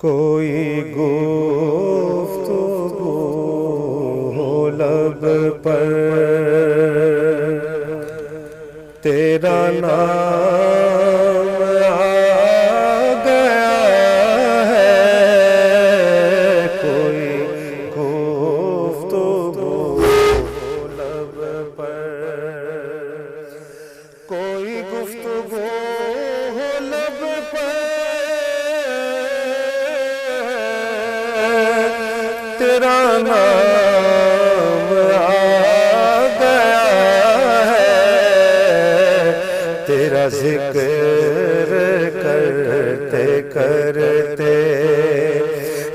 کوئی گفتگو ہو لب پر تیرا نام آ گیا ہے، کوئی گفتگو ہو لب پر، کوئی گفتگو ہو لب پر تیرا نام آ گیا ہے، تیرا ذکر کرتے کرتے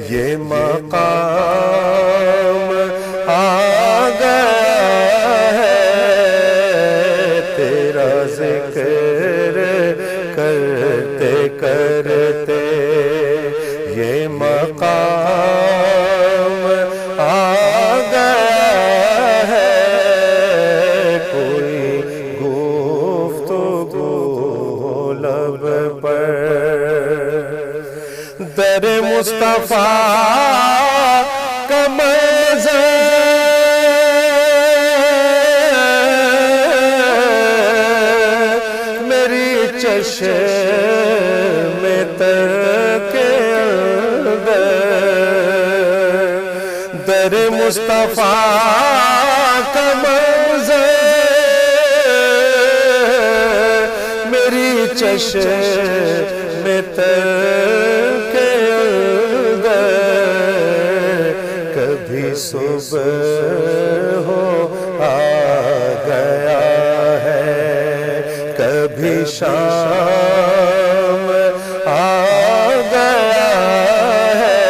یہ مقام آ گیا ہے، تیرا ذکر کرتے کرتے یہ مقام آ گیا ہے، کوئی گفتگو ہو لب پر در مصطفیٰ کا منظر میری چشم تر کے اندر، در مصطفیٰ کا منظر میری چشم تر کے اندر، کبھی صبح ہو آ گیا ہے، کبھی شام آ گیا ہے،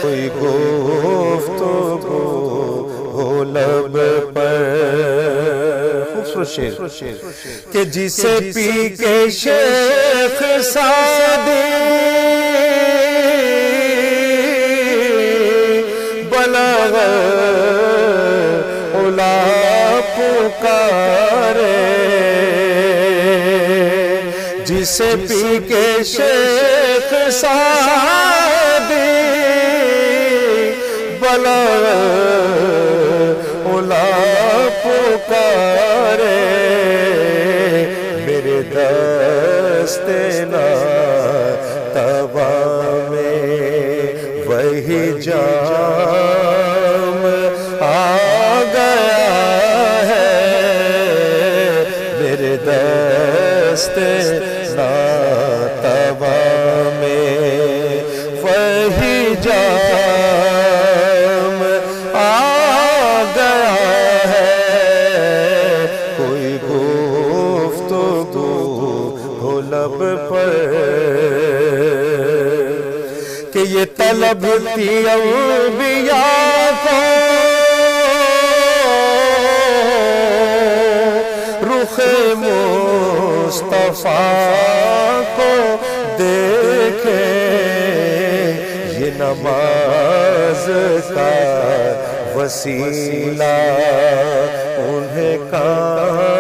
کوئی گفتگو ہو لب پر، خوبصورت شعر کہ جسے پی کے شیخ سعدی بلغ علا پکارے، جسے پی کے شیخ سعدی بلغ علا پکارے، میرے دست ناتوا میں وہی جام آ گیا ہے، میرے دست ناتوا میں وہی جام آ گیا ہے، کوئی گفتگو ہو لب پر کہ یہ طلب تھی انبیاء کو رخ مصطفیٰ کو دیکھیں، یہ نماز کا وسیلہ انہیں کام